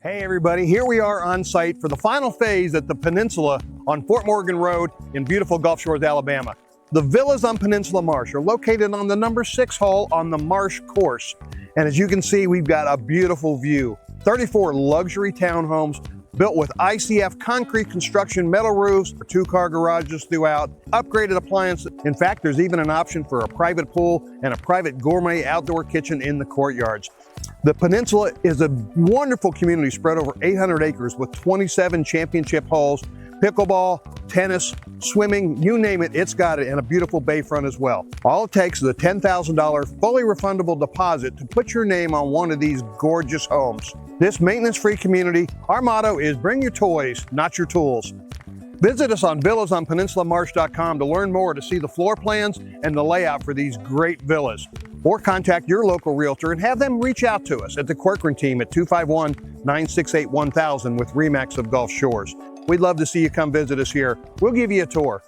Hey everybody, here we are on site for the final phase at the Peninsula on Fort Morgan Road in beautiful Gulf Shores, Alabama. The villas on Peninsula Marsh are located on the number 6 hole on the Marsh course. And as you can see, we've got a beautiful view. 34 luxury townhomes built with ICF concrete construction, metal roofs, 2-car garages throughout, upgraded appliances. In fact, there's even an option for a private pool and a private gourmet outdoor kitchen in the courtyards. The Peninsula is a wonderful community spread over 800 acres with 27 championship holes, pickleball, tennis, swimming, you name it, it's got it, and a beautiful bayfront as well. All it takes is a $10,000 fully refundable deposit to put your name on one of these gorgeous homes. This maintenance-free community, our motto is bring your toys, not your tools. Visit us on villasonpeninsulamarsh.com to learn more, to see the floor plans and the layout for these great villas. Or contact your local realtor and have them reach out to us at the Corcoran team at 251-968-1000 with RE/MAX of Gulf Shores. We'd love to see you come visit us here. We'll give you a tour.